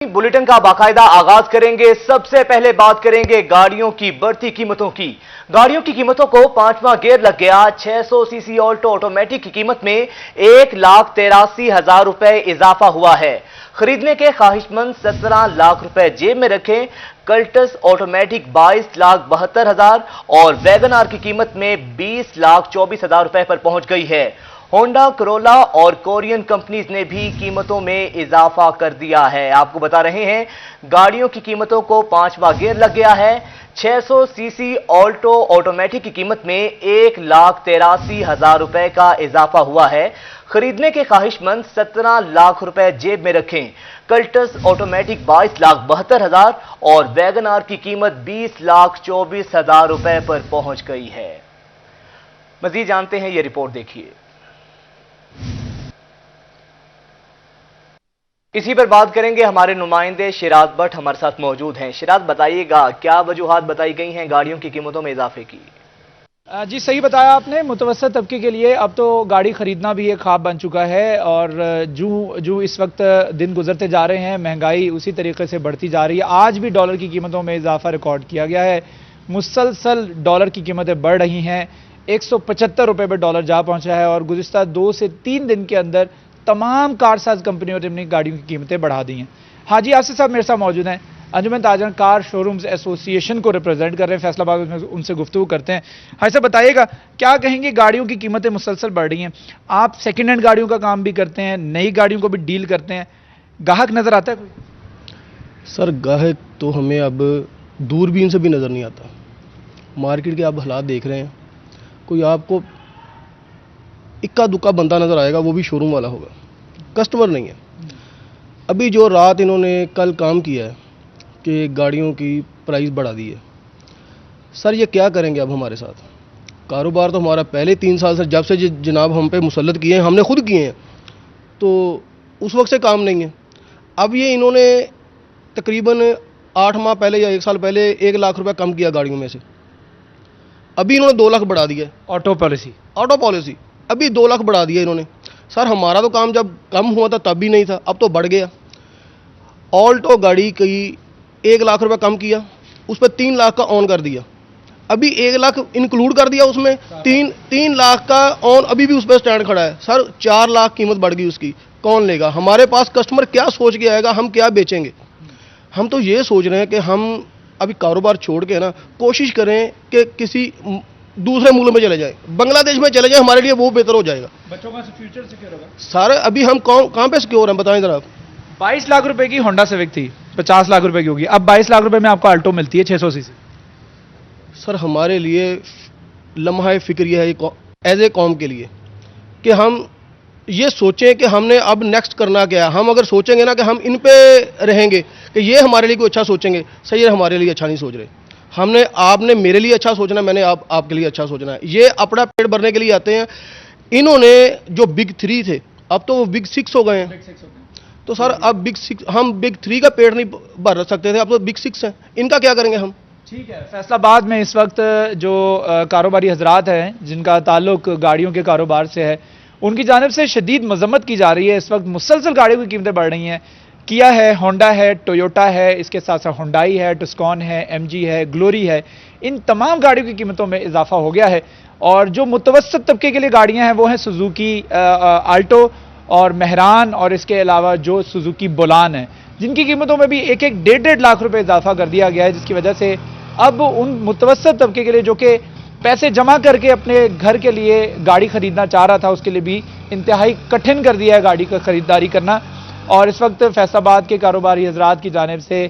Bulletin का बाकायदा आगाज करेंगे। सबसे पहले बात करेंगे गाड़ियों की बढ़ती कीमतों की। गाड़ियों की कीमतों को पांचवा गेयर लग गया। 600 सीसी ऑल्टो ऑटोमेटिक की कीमत में 1,83,000 रुपए इजाफा हुआ है। खरीदने के ख्वाहिशमंद 17 लाख रुपए जेब में रखें। कल्टस ऑटोमेटिक 22,72,000 और वैगन आर की कीमत में 20,24,000 रुपए पर पहुंच गई है। होंडा करोला और कोरियन कंपनीज ने भी कीमतों में इजाफा कर दिया है। आपको बता रहे हैं गाड़ियों की कीमतों को पांचवा गियर लग गया है। 600 सीसी ऑल्टो ऑटोमेटिक की कीमत में 1,83,000 रुपए का इजाफा हुआ है। खरीदने के ख्वाहिशमंद 17 लाख रुपए जेब में रखें। कल्टस ऑटोमेटिक 22,72,000 और वैगन आर की कीमत 20,24,000 रुपए पर पहुंच गई है। मजीद जानते हैं, यह रिपोर्ट देखिए। इसी पर बात करेंगे। हमारे नुमाइंदे शिराज भट्ट हमारे साथ मौजूद हैं। शिराज, बताइएगा क्या वजूहात बताई गई हैं गाड़ियों की कीमतों में इजाफे की? जी सही बताया आपने। मुतवसत तबके के लिए अब तो गाड़ी खरीदना भी एक ख्वाब बन चुका है और जो इस वक्त दिन गुजरते जा रहे हैं महंगाई उसी तरीके से बढ़ती जा रही है। आज भी डॉलर की कीमतों में इजाफा रिकॉर्ड किया गया है। मुसलसल डॉलर की कीमतें बढ़ रही हैं। 175 रुपए पर डॉलर जा पहुंचा है और गुज़िश्ता 2 से 3 दिन के अंदर तमाम कारसाज कंपनियों ने अपनी गाड़ियों की कीमतें बढ़ा दी हैं। हाजी आसिफ साहब मेरे साथ मौजूद हैं, अंजुमन ताजरन कार शोरूम्स एसोसिएशन को रिप्रेजेंट कर रहे हैं फैसलाबाद में। उनसे गुफ्तगू करते हैं। हाजी साहब बताइएगा, क्या कहेंगे? गाड़ियों की कीमतें मुसलसल बढ़ रही हैं। आप सेकेंड हैंड गाड़ियों का काम भी करते हैं, नई गाड़ियों को भी डील करते हैं, गाहक नजर आता है कोई? सर गाहक तो हमें अब दूरबीन से भी नज़र नहीं आता। मार्केट के आप हालात देख रहे हैं, कोई आपको इक्का दुक्का बंदा नज़र आएगा, वो भी शोरूम वाला होगा, कस्टमर नहीं है। अभी जो रात इन्होंने कल काम किया है कि गाड़ियों की प्राइस बढ़ा दी है, सर ये क्या करेंगे अब हमारे साथ? कारोबार तो हमारा पहले 3 साल से जब से जनाब हम पे मुसल्लत किए हैं, हमने खुद किए हैं, तो उस वक्त से काम नहीं है। अब ये इन्होंने तकरीबन 8 माह पहले या 1 साल पहले 1 लाख रुपए कम किया गाड़ियों में से, अभी इन्होंने 2 लाख बढ़ा दिया। ऑटो पॉलिसी अभी 2 लाख बढ़ा दिया इन्होंने। सर हमारा तो काम जब कम हुआ था तब भी नहीं था, अब तो बढ़ गया। ऑल्टो गाड़ी की 1 लाख रुपए कम किया, उस पर 3 लाख का ऑन कर दिया। अभी 1 लाख इंक्लूड कर दिया, उसमें 3 लाख का ऑन अभी भी उस पर स्टैंड खड़ा है। सर 4 लाख कीमत बढ़ गई उसकी, कौन लेगा? हमारे पास कस्टमर क्या सोच के आएगा, हम क्या बेचेंगे? हम तो ये सोच रहे हैं कि हम अभी कारोबार छोड़ के ना कोशिश करें कि किसी दूसरे मुल्क में चले जाए, बांग्लादेश में चले जाए, हमारे लिए वो बेहतर हो जाएगा। बच्चों का फ्यूचर सिक्योर होगा। सारे अभी हम कहाँ पे सिक्योर हैं, बताएं जरा आप। 22 लाख रुपए की होंडा सिविक थी, 50 लाख रुपए की होगी, अब 22 लाख रुपए में आपको अल्टो मिलती है 600 सीसी। सर हमारे लिए लम्हा फिक्र यह है एज ए कौम के लिए कि हम ये सोचें कि हमने अब नेक्स्ट करना क्या है। हम अगर सोचेंगे ना कि हम इन पे रहेंगे कि ये हमारे लिए कोई अच्छा सोचेंगे, सही है, हमारे लिए अच्छा नहीं सोच रहे। हमने आपने मेरे लिए अच्छा सोचना, मैंने आपके लिए अच्छा सोचना है। ये अपना पेट भरने के लिए आते हैं। इन्होंने जो बिग 3 थे अब तो वो बिग 6 हो गए हैं। तो सर अब बिग 6, हम बिग 3 का पेट नहीं भर सकते थे, अब तो बिग 6 हैं, इनका क्या करेंगे हम? ठीक है। फैसलाबाद में इस वक्त जो कारोबारी हजरात हैं जिनका ताल्लुक गाड़ियों के कारोबार से है, उनकी जानिब से शदीद मजम्मत की जा रही है। इस वक्त मुसलसल गाड़ियों की कीमतें बढ़ रही हैं। किया है, होंडा है, टोयोटा है, इसके साथ साथ होंडाई है, टस्कॉन है, एमजी है, ग्लोरी है, इन तमाम गाड़ियों की कीमतों में इजाफा हो गया है। और जो मुतवसत तबके के लिए गाड़ियां हैं वो हैं सुजुकी आल्टो और मेहरान, और इसके अलावा जो सुजुकी बोलान है, जिनकी कीमतों में भी 1-1, 1.5 लाख रुपए इजाफा कर दिया गया है, जिसकी वजह से अब उन मुतवसत तबके के लिए जो कि पैसे जमा करके अपने घर के लिए गाड़ी खरीदना चाह रहा था, उसके लिए भी इंतहाई कठिन कर दिया है गाड़ी का खरीदारी करना। और इस वक्त फैसलाबाद के कारोबारी हजरात की जानिब से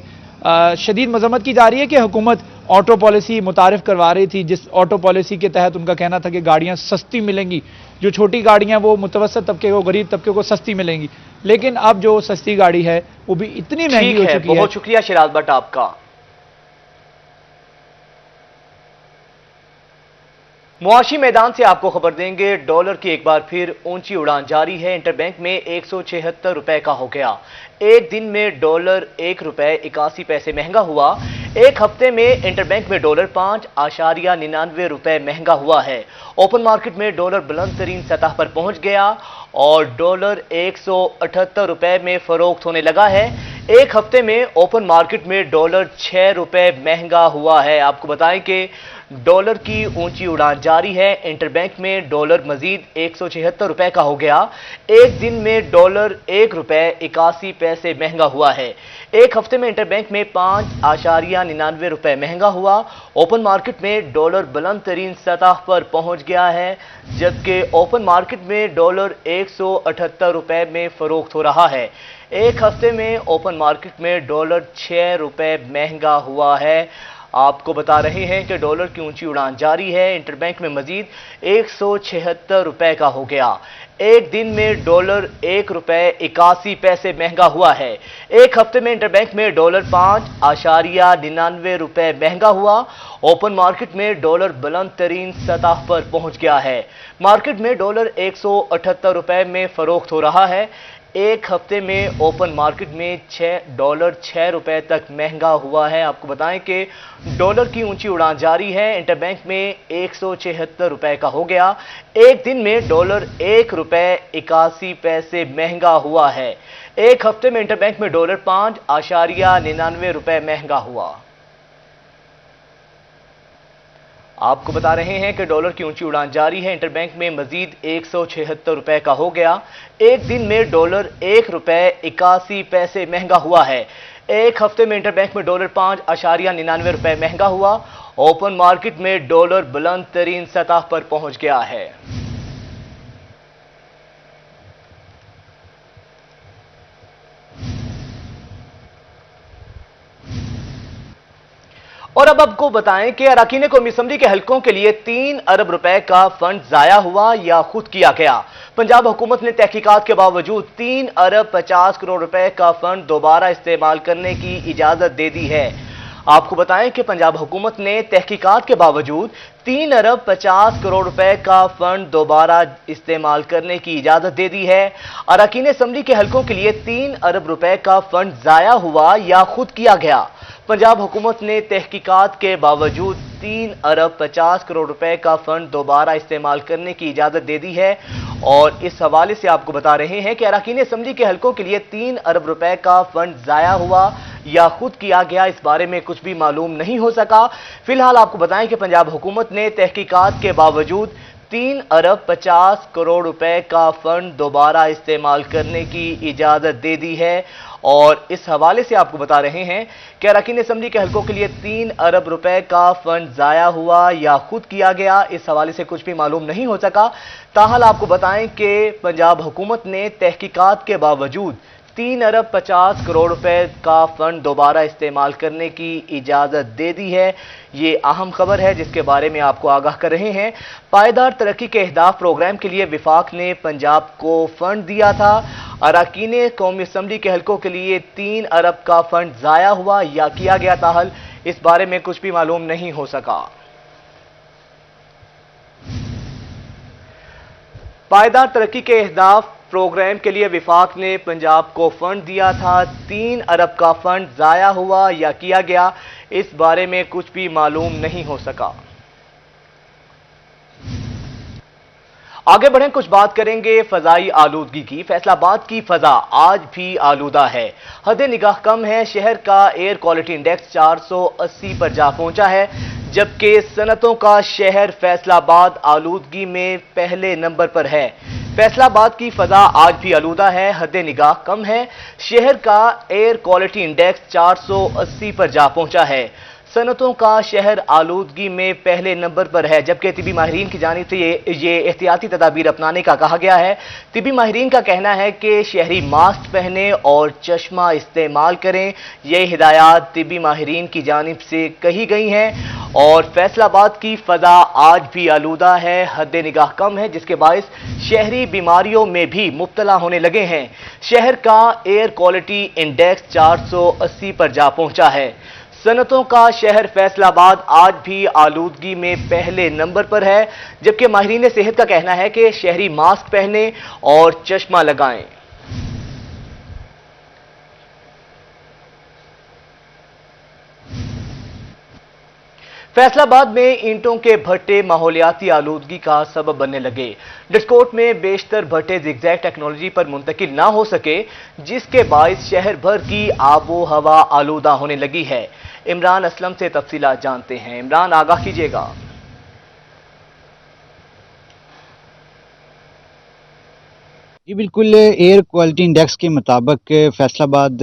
शदीद मजम्मत की जा रही है कि हुकूमत ऑटो पॉलिसी मुतारिफ करवा रही थी, जिस ऑटो पॉलिसी के तहत उनका कहना था कि गाड़ियां सस्ती मिलेंगी, जो छोटी गाड़ियां वो मुतवसत तबके को, गरीब तबके को सस्ती मिलेंगी। लेकिन अब जो सस्ती गाड़ी है वो भी इतनी महंगी हो चुकी है। बहुत शुक्रिया शिराज भट्ट आपका। मुआशी मैदान से आपको खबर देंगे, डॉलर की एक बार फिर ऊंची उड़ान जारी है। इंटरबैंक में 176 रुपए का हो गया। एक दिन में डॉलर 1 रुपए 81 पैसे महंगा हुआ। एक हफ्ते में इंटरबैंक में डॉलर 5.99 रुपए महंगा हुआ है। ओपन मार्केट में डॉलर बुलंद तरीन सतह पर पहुंच गया और डॉलर 178 रुपए में फरोख्त होने लगा है। एक हफ्ते में ओपन मार्केट में डॉलर 6 रुपए महंगा हुआ है। आपको बताएं कि डॉलर की ऊंची उड़ान जारी है। इंटरबैंक में डॉलर मजीद 176 रुपए का हो गया। एक दिन में डॉलर 1 रुपए 81 पैसे महंगा हुआ है। एक हफ्ते में इंटरबैंक में 5.99 रुपए महंगा हुआ। ओपन मार्केट में डॉलर बुलंद तरीन सतह पर पहुंच गया है, जबकि ओपन मार्केट में डॉलर 178 रुपए में फरोख्त हो रहा है। एक हफ्ते में ओपन मार्केट में डॉलर 6 रुपए महंगा हुआ है। आपको बता रहे हैं कि डॉलर की ऊंची उड़ान जारी है। इंटरबैंक में मजीद 176 रुपए का हो गया। एक दिन में डॉलर 1 रुपए 81 पैसे महंगा हुआ है। एक हफ्ते में इंटरबैंक में डॉलर 5.99 रुपए महंगा हुआ। ओपन मार्केट में डॉलर बुलंद तरीन सतह पर पहुंच गया है। मार्केट में डॉलर 178 रुपए में फरोख्त हो रहा है। एक हफ्ते में ओपन मार्केट में डॉलर 6 रुपए तक महंगा हुआ है। आपको बताएं कि डॉलर की ऊंची उड़ान जारी है। इंटरबैंक में 176 रुपए का हो गया। एक दिन में डॉलर 1 रुपए 81 पैसे महंगा हुआ है। एक हफ्ते में इंटरबैंक में डॉलर 5.99 रुपए महंगा हुआ। आपको बता रहे हैं कि डॉलर की ऊंची उड़ान जारी है। इंटरबैंक में मजीद 176 रुपए का हो गया। एक दिन में डॉलर 1 रुपए 81 पैसे महंगा हुआ है। एक हफ्ते में इंटरबैंक में डॉलर 5.99 रुपए महंगा हुआ। ओपन मार्केट में डॉलर बुलंद तरीन सतह पर पहुंच गया है। और अब आपको बताएं कि अरकान कौमी असम्बली के हलकों के लिए 3 अरब रुपए का फंड जाया हुआ या खुद किया गया। पंजाब हुकूमत ने तहकीकात के बावजूद 3 अरब 50 करोड़ रुपए का फंड दोबारा इस्तेमाल करने की इजाजत दे दी है। आपको बताएं कि पंजाब हुकूमत ने तहकीकात के बावजूद 3 अरब 50 करोड़ रुपए का फंड दोबारा इस्तेमाल करने की इजाजत दे दी है। अरकान असम्बली के हलकों के लिए 3 अरब रुपए का फंड जाया हुआ या खुद किया गया। पंजाब हुकूमत ने तहकीकात के बावजूद 3 अरब 50 करोड़ रुपए का फंड दोबारा इस्तेमाल करने की इजाजत दे दी है। और इस हवाले से आपको बता रहे हैं कि अरकान असम्बली के हलकों के लिए 3 अरब रुपए का फंड जाया हुआ या खुद किया गया, इस बारे में कुछ भी मालूम नहीं हो सका। फिलहाल आपको बताएं कि पंजाब हुकूमत ने तहकीकात के बावजूद 3 अरब 50 करोड़ रुपए का फंड दोबारा इस्तेमाल करने की इजाजत दे दी है। और इस हवाले से आपको बता रहे हैं कि अरकान असम्बली के हलकों के लिए 3 अरब रुपए का फंड जाया हुआ या खुद किया गया, इस हवाले से कुछ भी मालूम नहीं हो सका। ताहल आपको बताएं कि पंजाब हुकूमत ने तहकीकात के बावजूद 3 अरब 50 करोड़ रुपए का फंड दोबारा इस्तेमाल करने की इजाजत दे दी है। ये अहम खबर है जिसके बारे में आपको आगाह कर रहे हैं। पायदार तरक्की के अहदाफ प्रोग्राम के लिए विफाक ने पंजाब को फंड दिया था। अरकान कौमी असम्बली के हलकों के लिए 3 अरब का फंड जाया हुआ या किया गया, ताहल इस बारे में कुछ भी मालूम नहीं हो सका। पायदार तरक्की के अहदाफ प्रोग्राम के लिए विफाक ने पंजाब को फंड दिया था। 3 अरब का फंड जाया हुआ या किया गया, इस बारे में कुछ भी मालूम नहीं हो सका। आगे बढ़ें, कुछ बात करेंगे फजाई आलूदगी की। फैसलाबाद की फजा आज भी आलूदा है। हद निगाह कम है। शहर का एयर क्वालिटी इंडेक्स 480 पर जा पहुंचा है, जबकि सनतों का शहर फैसलाबाद आलूदगी में पहले नंबर पर है। फैसलाबाद की फजा आज भी आलूदा है। हद निगाह कम है। शहर का एयर क्वालिटी इंडेक्स 480 पर जा पहुंचा है। सनतों का शहर आलूदगी में पहले नंबर पर है, जबकि तिबी माहिरीन की जानिब से ये एहतियाती तदाबीर अपनाने का कहा गया है। तिबी माहिरीन का कहना है कि शहरी मास्क पहने और चश्मा इस्तेमाल करें। ये हिदायत तिबी माहिरीन की जानिब से कही गई हैं। और फैसलाबाद की फजा आज भी आलूदा है। हद निगाह कम है, जिसके बायस शहरी बीमारियों में भी मुब्तला होने लगे हैं। शहर का एयर क्वालिटी इंडेक्स 480 पर जा पहुंचा है। सनतों का शहर फैसलाबाद आज भी आलूदगी में पहले नंबर पर है, जबकि माहिरीन सेहत का कहना है कि शहरी मास्क पहने और चश्मा लगाएं। फैसलाबाद में ईंटों के भट्टे माहौलियाती आलूदगी का सबब बनने लगे। डिस्कोट में बेशतर भट्टे जिगजैग टेक्नोलॉजी पर मुंतकिल ना हो सके, जिसके बायस शहर भर की आबो हवा आलूदा होने लगी है। इमरान असलम से तफसीलात जानते हैं। इमरान, आगाह कीजिएगा। जी बिल्कुल, एयर क्वालिटी इंडेक्स के मुताबिक फैसलाबाद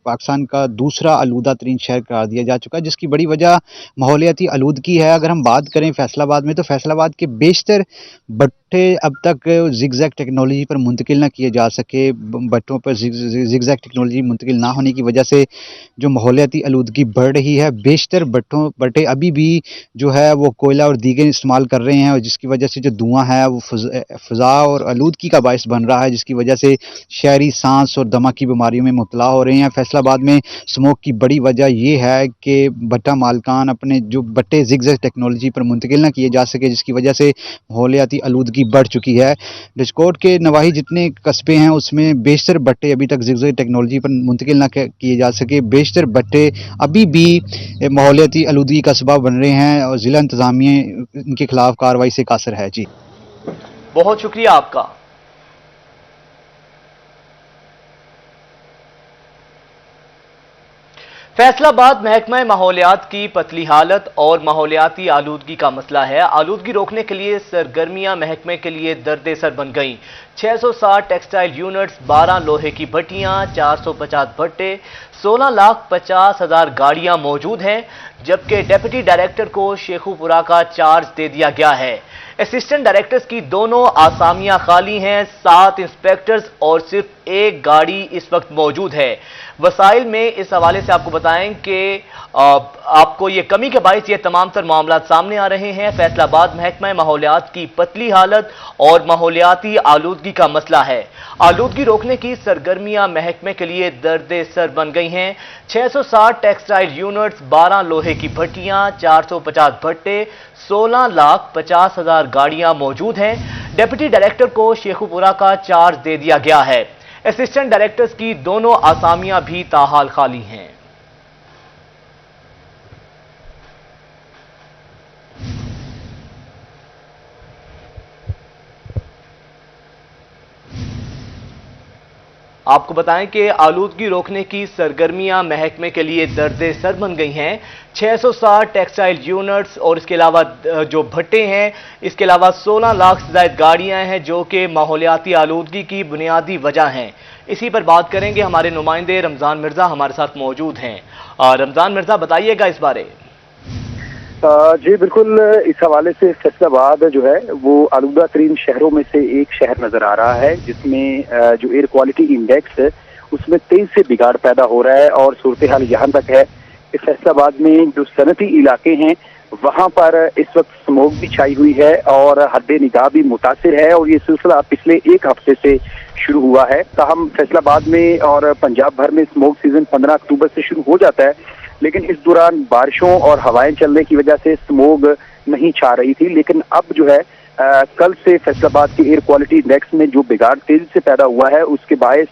पाकिस्तान का दूसरा आलूदा तरीन शहर करार दिया जा चुका है, जिसकी बड़ी वजह माहौलियाती आलूदगी है। अगर हम बात करें फैसलाबाद में, तो फैसलाबाद के बेशतर भट्टे अब तक जिगजैग टेक्नोलॉजी पर मुंतकिल ना किए जा सके। भट्टों पर जिगजैग टेक्नोलॉजी मुंतकिल ना होने की वजह से जो माहौलियाती आलूदगी बढ़ रही है। बेशतर भट्टे अभी भी जो है वो कोयला और दीगर इस्तेमाल कर रहे हैं, और जिसकी वजह से जो धुआं है वो फ़ज़ा और आलूदगी का बायस बन रहा है, जिसकी वजह से शहरी सांस और दमा की बीमारियों में मुब्तला हो रहे हैं। फैसलाबाद में स्मोक की बड़ी वजह यह है कि भट्टा मालकान अपने जो भट्टे जिगजैग टेक्नोलॉजी पर मुंतकिल ना किए जा सके, जिसकी वजह से माहौलियाती आलूदगी बढ़ चुकी है। डिस्कोट के नवाही जितने कस्बे हैं उसमें बेशतर भट्टे अभी तक जिगजैग टेक्नोलॉजी पर मुंतकिल ना किए जा सके। बेशतर भट्टे अभी भी माहौलियाती आलूदगी का सबब बन रहे हैं, और ज़िला इंतज़ामिया इनके खिलाफ कार्रवाई से कासर है। जी बहुत शुक्रिया आपका। फैसलाबाद महकमा माहौलियात की पतली हालत और माहौलियाती आलूदगी का मसला है। आलूदगी रोकने के लिए सरगर्मियां महकमे के लिए दर्द सर बन गईं। 660 टेक्सटाइल यूनिट्स, 12 लोहे की भट्टियां, 450 भट्टे, 16,50,000 गाड़ियां मौजूद हैं, जबकि डेप्यूटी डायरेक्टर को शेखुपुरा का चार्ज दे दिया गया है। असिस्टेंट डायरेक्टर्स की दोनों आसामियां खाली हैं। 7 इंस्पेक्टर्स और सिर्फ एक गाड़ी इस वक्त मौजूद है। वसाइल में इस हवाले से आपको बताएं कि आपको ये कमी के बायस ये तमाम तर मामला सामने आ रहे हैं। फैसलाबाद महकमा माहौलियात की पतली हालत और माहौलियाती आलूदगी का मसला है। आलूदगी रोकने की सरगर्मियां महकमे के लिए दर्द सर बन गई हैं। 660 टेक्सटाइल यूनिट्स, 12 लोहे की भट्टियां, 450 भट्टे, 16,50,000 गाड़ियां मौजूद हैं। डेप्यूटी डायरेक्टर को शेखुपुरा का चार्ज दे दिया गया है। असिस्टेंट डायरेक्टर्स की दोनों आसामियां भी ताहाल खाली हैं। आपको बताएं कि आलूदगी रोकने की सरगर्मियां महकमे के लिए दर्द सर बन गई हैं। 660 टेक्सटाइल यूनिट्स और इसके अलावा जो भट्टे हैं, इसके अलावा 16 लाख से ज्यादा गाड़ियां हैं, जो कि माहौलियाती आलूदगी की बुनियादी वजह हैं। इसी पर बात करेंगे। हमारे नुमाइंदे रमजान मिर्जा हमारे साथ मौजूद हैं। रमजान मिर्जा, बताइएगा इस बारे। जी बिल्कुल, इस हवाले से फैसलाबाद जो है वो आलूदा तरीन शहरों में से एक शहर नजर आ रहा है, जिसमें जो एयर क्वालिटी इंडेक्स है उसमें तेज से बिगाड़ पैदा हो रहा है। और सूरत हाल यहाँ तक है कि फैसलाबाद में जो सनती इलाके हैं वहाँ पर इस वक्त स्मोक भी छाई हुई है और हद निगाह भी मुतासिर है, और ये सिलसिला पिछले एक हफ्ते से शुरू हुआ है। ताहम फैसलाबाद में और पंजाब भर में स्मोक सीजन 15 अक्टूबर से शुरू हो जाता है, लेकिन इस दौरान बारिशों और हवाएं चलने की वजह से स्मोग नहीं छा रही थी। लेकिन अब जो है कल से फैसलाबाद के एयर क्वालिटी इंडेक्स में जो बिगाड़ तेजी से पैदा हुआ है उसके बायस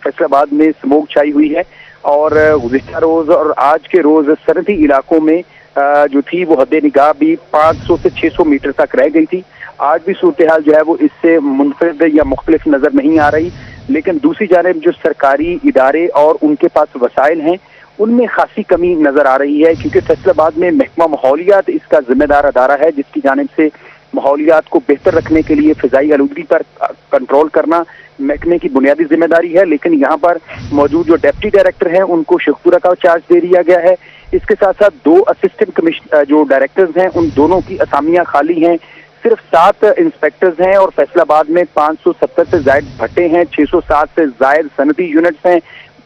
फैसलाबाद में स्मोग छाई हुई है। और गुज़िश्ता रोज और आज के रोज सरहदी इलाकों में जो थी वो हद निगाह भी 500 से 600 मीटर तक रह गई थी। आज भी सूरत हाल जो है वो इससे मुनफरिद या मुख्तलिफ नजर नहीं आ रही। लेकिन दूसरी जानिब जो सरकारी इदारे और उनके पास वसाइल हैं उनमें खासी कमी नजर आ रही है, क्योंकि फैसलाबाद में महकमा माहौलियात इसका जिम्मेदार अदारा है, जिसकी जानिब से माहौलियात को बेहतर रखने के लिए फिजाई आलूदगी पर कंट्रोल करना महकमे की बुनियादी जिम्मेदारी है। लेकिन यहाँ पर मौजूद जो डेप्टी डायरेक्टर हैं उनको शेखपुरा का चार्ज दे दिया गया है। इसके साथ साथ 2 असिस्टेंट कमिश्नर जो डायरेक्टर्स हैं उन दोनों की असामियां खाली हैं। सिर्फ 7 इंस्पेक्टर्स हैं और फैसलाबाद में 570 से जायद भट्टे हैं, 660 से जायद सनती यूनिट्स हैं,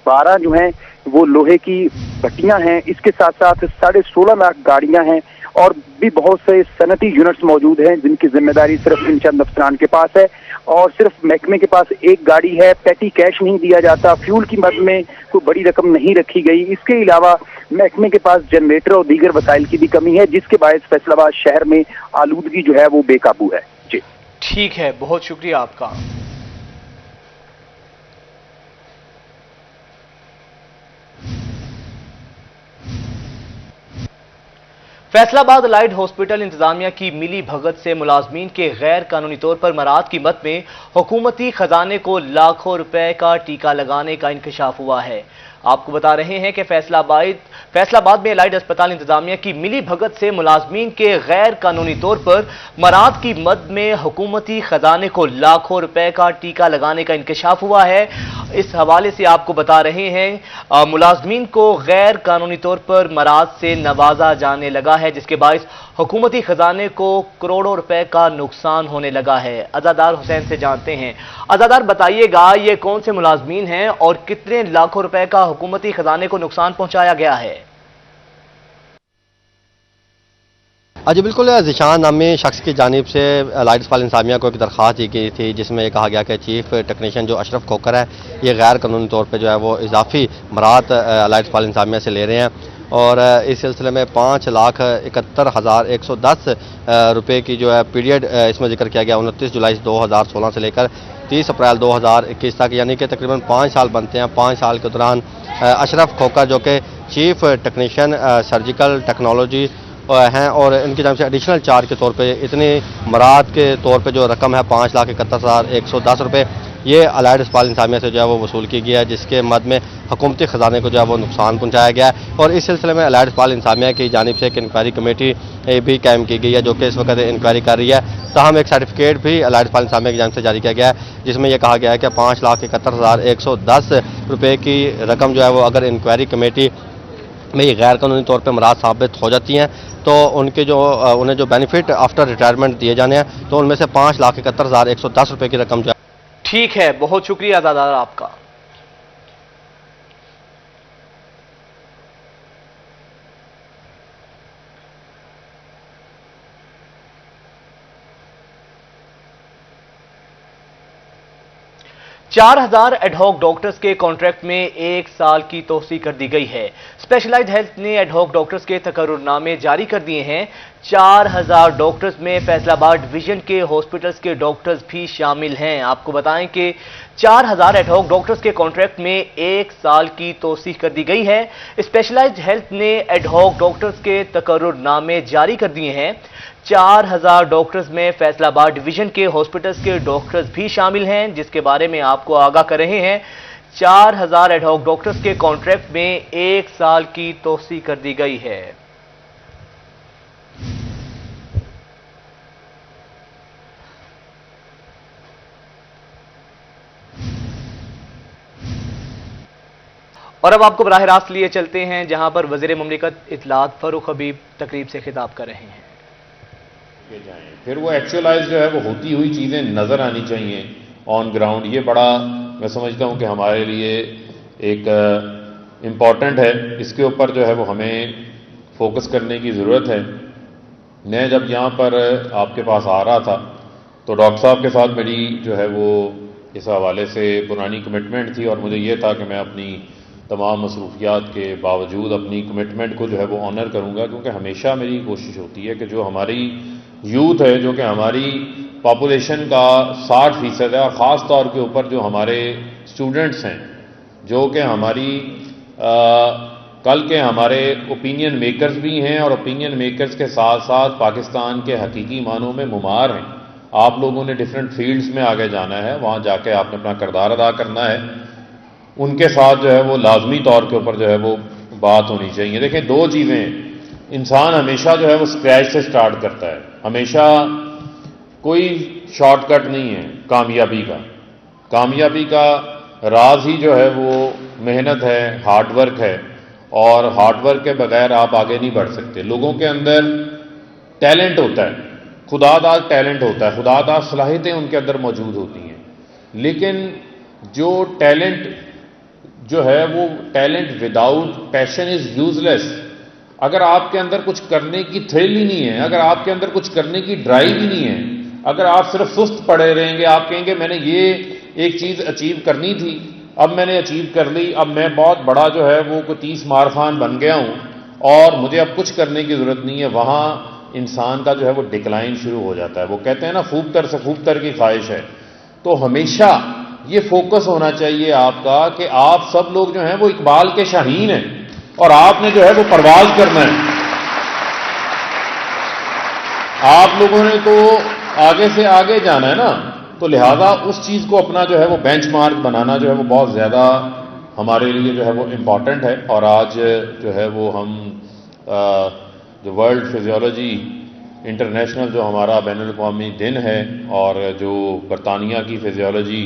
12 जो हैं वो लोहे की भट्टियां हैं। इसके साथ साथ 16.5 लाख गाड़ियां हैं और भी बहुत से सनती यूनिट्स मौजूद हैं, जिनकी जिम्मेदारी सिर्फ इन चंद अफसरान के पास है। और सिर्फ महकमे के पास एक गाड़ी है, पैटी कैश नहीं दिया जाता, फ्यूल की मद में कोई बड़ी रकम नहीं रखी गई। इसके अलावा महकमे के पास जनरेटर और दीगर वसाइल की भी कमी है, जिसके बायस फैसलाबाद शहर में आलूदगी जो है वो बेकाबू है। जी ठीक है, बहुत शुक्रिया आपका। फैसला बाद अलाइड हॉस्पिटल इंतजामिया की मिली भगत से मुलाजमीन के गैर कानूनी तौर पर मराद की मद में हुकूमती खजाने को लाखों रुपए का टीका लगाने का इंकशाफ हुआ है। आपको बता रहे हैं कि फैसलाबाद में अलाइड अस्पताल इंतजामिया की मिली भगत से मुलाजमीन के गैर कानूनी तौर पर मराद की मद में हुकूमती खजाने को लाखों रुपए का टीका लगाने का इंकशाफ हुआ है। इस हवाले से आपको बता रहे हैं मुलाजमीन को गैर कानूनी तौर पर मराद से नवाजा जाने लगा है, जिसके बायस हुकूमती खजाने को करोड़ों रुपए का नुकसान होने लगा है। अज़ादार हुसैन से जानते हैं। अज़ादार, बताइएगा ये कौन से मुलाजमीन हैं और कितने लाखों रुपए का हुकूमती खजाने को नुकसान पहुंचाया गया है? जी बिल्कुल, ज़िशान नामी शख्स की जानिब से अलाइड अस्पताल इंतजामिया को एक दरख्वास्त दी गई थी, जिसमें ये कहा गया कि चीफ टेक्नीशियन जो अशरफ खोकर है, ये गैर कानूनी तौर पे जो है वो इजाफी मराद अलाइड अस्पताल इंतजामिया से ले रहे हैं और इस सिलसिले में 5,71,110 रुपये की जो है पीरियड इसमें जिक्र किया गया 29 जुलाई 2016 से लेकर 30 अप्रैल 2021 तक, यानी कि तकरीबन 5 साल बनते हैं। 5 साल के दौरान अशरफ खोकर जो कि चीफ टेक्नीशियन सर्जिकल टेक्नोलॉजी हैं और इनकी जानिब से एडिशनल चार्ज के तौर पे इतनी मराद के तौर पे जो रकम है 5,71,110 रुपये, ये अलाइड अस्पताल इंतजामिया से जो है वो वसूल की गई है, जिसके मद में हुकूमती खजाने को जो है वो नुकसान पहुंचाया गया है। और इस सिलसिले में अलाइड अस्पताल इंतजामिया की जानिब से एक इंक्वायरी कमेटी भी कायम की गई है, जो कि इस वक्त इंक्वायरी कर रही है। ताहम एक सर्टिफिकेट भी अलाइड अस्पताल इंतजामिया की जानिब से जारी किया गया है, जिसमें यह कहा गया है कि 5,71,110 रुपये की रकम जो है वो अगर इंक्वायरी कमेटी में ये गैर कानूनी तौर पर मराद साबित हो जाती हैं तो उनके उन्हें जो बेनिफिट आफ्टर रिटायरमेंट दिए जाने हैं, तो उनमें से 5,71,110 रुपये की रकम जो है। ठीक है, बहुत शुक्रिया अज़ादार आपका। चार 4,000 एडहॉक डॉक्टर्स के कॉन्ट्रैक्ट में 1 साल की तोसी कर दी गई है। स्पेशलाइज्ड हेल्थ ने एडहॉक डॉक्टर्स के तकर्रुरनामे जारी कर दिए हैं। 4,000 डॉक्टर्स में फैसलाबाद डिवीजन के हॉस्पिटल्स के डॉक्टर्स भी शामिल हैं। आपको बताएं कि 4,000 एडहॉक डॉक्टर्स के कॉन्ट्रैक्ट में 1 साल की तोसी कर दी गई है। स्पेशलाइज्ड हेल्थ ने एडहॉक डॉक्टर्स के तकर्रुरनामे जारी कर दिए हैं। 4,000 डॉक्टर्स में फैसलाबाद डिवीजन के हॉस्पिटल्स के डॉक्टर्स भी शामिल हैं, जिसके बारे में आपको आगाह कर रहे हैं। 4,000 एडहॉक डॉक्टर्स के कॉन्ट्रैक्ट में 1 साल की तोसी कर दी गई है। और अब आपको बराह रास्त लिए चलते हैं, जहां पर वज़ीर मुमलिकत इत्तलात फारूक हबीब तकरीब से खिताब कर रहे हैं। फिर वो एक्चुअलाइज जो है वो होती हुई चीज़ें नज़र आनी चाहिए ऑन ग्राउंड। ये बड़ा मैं समझता हूँ कि हमारे लिए एक इम्पॉर्टेंट है, इसके ऊपर जो है वो हमें फोकस करने की ज़रूरत है। मैं जब यहाँ पर आपके पास आ रहा था तो डॉक्टर साहब के साथ मेरी जो है वो इस हवाले से पुरानी कमिटमेंट थी और मुझे ये था कि मैं अपनी तमाम मसरूफियात के बावजूद अपनी कमिटमेंट को जो है वो ऑनर करूँगा, क्योंकि हमेशा मेरी कोशिश होती है कि जो हमारी यूथ है, जो कि हमारी पॉपुलेशन का 60% है, और ख़ास तौर के ऊपर जो हमारे स्टूडेंट्स हैं, जो कि हमारी कल के हमारे ओपिनियन मेकर्स भी हैं और ओपिनियन मेकर्स के साथ साथ पाकिस्तान के हकीकी मानों में मुमार हैं। आप लोगों ने डिफरेंट फील्ड्स में आगे जाना है, वहाँ जाके आपने अपना किरदार अदा करना है। उनके साथ जो है वो लाजमी तौर के ऊपर जो है वो बात होनी चाहिए। देखें, 2 चीज़ें, इंसान हमेशा जो है वो स्क्रैच से स्टार्ट करता है, हमेशा कोई शॉर्टकट नहीं है कामयाबी का। कामयाबी का राज ही जो है वो मेहनत है, हार्डवर्क है, और हार्डवर्क के बगैर आप आगे नहीं बढ़ सकते। लोगों के अंदर टैलेंट होता है, खुदादाद टैलेंट होता है, खुदादाद सलाहियतें उनके अंदर मौजूद होती हैं, लेकिन जो टैलेंट जो है वो talent without passion is useless. अगर आपके अंदर कुछ करने की थ्रिल ही नहीं है, अगर आपके अंदर कुछ करने की ड्राइव ही नहीं है, अगर आप सिर्फ सुस्त पड़े रहेंगे, आप कहेंगे मैंने ये एक चीज़ अचीव करनी थी, अब मैंने अचीव कर ली, अब मैं बहुत बड़ा जो है वो कोई 30 मारखान बन गया हूँ और मुझे अब कुछ करने की ज़रूरत नहीं है, वहाँ इंसान का जो है वो डिक्लाइन शुरू हो जाता है। वो कहते हैं ना, खूबतर से खूबतर की ख्वाहिश है। तो हमेशा ये फोकस होना चाहिए आपका कि आप सब लोग जो हैं वो इकबाल के शाहीन हैं और आपने जो है वो परवाज करना है। آپ لوگوں نے تو آگے سے آگے جانا ہے نا، تو لہذا اس چیز کو اپنا جو ہے وہ بینچ مارک بنانا جو ہے وہ بہت زیادہ ہمارے لیے جو ہے وہ امپورٹنٹ ہے. اور آج جو ہے وہ ہم جو ورلڈ فزیولوجی انٹرنیشنل جو ہمارا بین الاقوامی دن ہے، اور جو برطانیہ کی فزیولوجی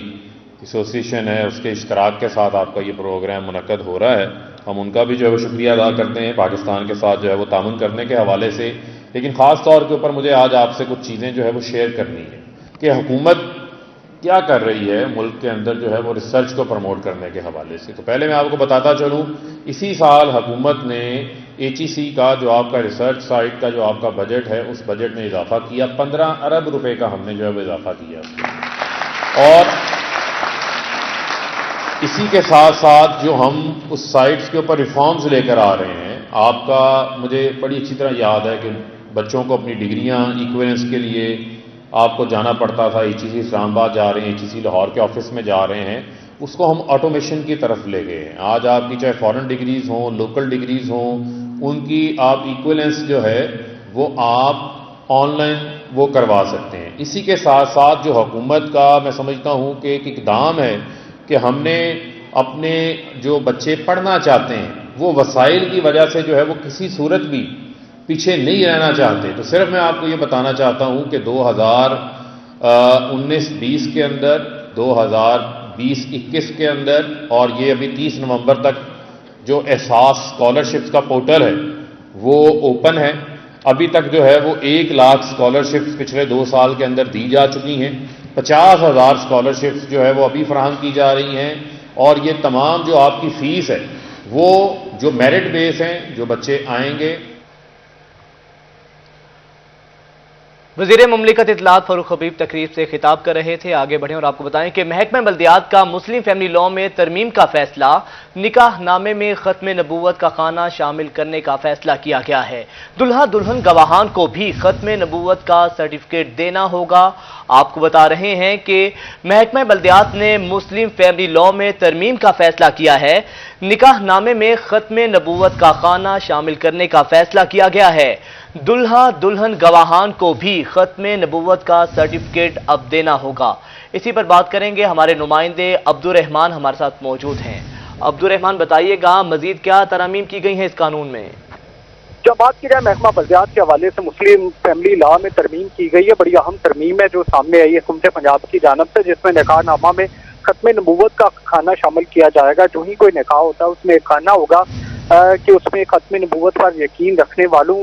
ایسوسیشن ہے، اس کے اشتراک کے ساتھ آپ کا یہ پروگرام منعقد ہو رہا ہے. ہم ان کا بھی جو ہے وہ شکریہ ادا کرتے ہیں پاکستان کے ساتھ جو ہے وہ تعاون کرنے کے حوالے سے. لیکن خاص طور کے اوپر مجھے آج آپ سے کچھ چیزیں جو ہے وہ شیئر کرنی ہے کہ حکومت کیا کر رہی ہے ملک کے اندر جو ہے وہ ریسرچ کو پروموٹ کرنے کے حوالے سے. تو پہلے میں آپ کو بتاتا چلوں، اسی سال حکومت نے HEC کا جو آپ کا ریسرچ سائٹ کا جو آپ کا بجٹ ہے، اس بجٹ میں اضافہ کیا. 15 ارب روپے کا ہم نے جو ہے وہ اضافہ کیا. اور اسی کے ساتھ ساتھ جو ہم اس سائٹس کے اوپر ریفارمز لے کر آ رہے ہیں، آپ کا مجھے بڑی اچھی طرح یاد ہے کہ بچوں کو اپنی ڈگریاں ایکویلنس کے لیے آپ کو جانا پڑتا تھا. HEC اسلام آباد جا رہے ہیں، HEC لاہور کے آفس میں جا رہے ہیں، اس کو ہم آٹومیشن کی طرف لے گئے ہیں. آج آپ کی چاہے فارن ڈگریز ہوں، لوکل ڈگریز ہوں، ان کی آپ ایکویلنس جو ہے وہ آپ آن لائن وہ کروا سکتے ہیں. اسی کے ساتھ ساتھ جو حکومت کا میں سمجھتا ہوں کہ ایک اقدام ہے کہ ہم نے اپنے جو بچے پڑھنا چاہتے ہیں وہ وسائل کی وجہ سے جو ہے وہ کسی صورت بھی پیچھے نہیں رہنا چاہتے. تو صرف میں آپ کو یہ بتانا چاہتا ہوں کہ 2019-20 کے اندر، 2020-21 کے اندر، اور یہ ابھی 30 نومبر تک جو احساس اسکالرشپس کا پورٹل ہے وہ اوپن ہے. ابھی تک جو ہے وہ 1 لاکھ اسکالرشپس پچھلے 2 سال کے اندر دی جا چکی ہیں. 50,000 اسکالرشپس جو ہے وہ ابھی فراہم کی جا رہی ہیں. اور یہ تمام جو آپ کی فیس ہے وہ جو میرٹ بیس ہیں، جو بچے آئیں گے. وزیر مملکت اطلاعات فاروق حبیب تقریب سے خطاب کر رہے تھے. آگے بڑھیں اور آپ کو بتائیں کہ محکمہ بلدیات کا مسلم فیملی لاء میں ترمیم کا فیصلہ، نکاح نامے میں ختم نبوت کا خانہ شامل کرنے کا فیصلہ کیا گیا ہے. دلہا دلہن گواہان کو بھی ختم نبوت کا سرٹیفکیٹ دینا ہوگا. آپ کو بتا رہے ہیں کہ محکمہ بلدیات نے مسلم فیملی لاء میں ترمیم کا فیصلہ کیا ہے. نکاح نامے میں ختم نبوت کا خانہ شامل کرنے کا فیصلہ کیا گیا ہے. دلہا دلہن گواہان کو بھی ختم نبوت کا سرٹیفکیٹ اب دینا ہوگا. اسی پر بات کریں گے، ہمارے نمائندے عبدالرحمان ہمارے ساتھ موجود ہیں. عبدالرحمان بتائیے گا مزید کیا ترامیم کی گئی ہیں اس قانون میں؟ جب بات کی جائے محکمہ بلدیات کے حوالے سے مسلم فیملی لاء میں ترمیم کی گئی ہے. بڑی اہم ترمیم ہے جو سامنے آئی ہے حکومت پنجاب کی جانب سے، جس میں نکاح نامہ میں ختم نبوت کا خانہ شامل کیا جائے گا. جو ہی کوئی نکاح ہوتا ہے اس میں ایک خانہ ہوگا کہ اس میں ختم نبوت پر یقین رکھنے والوں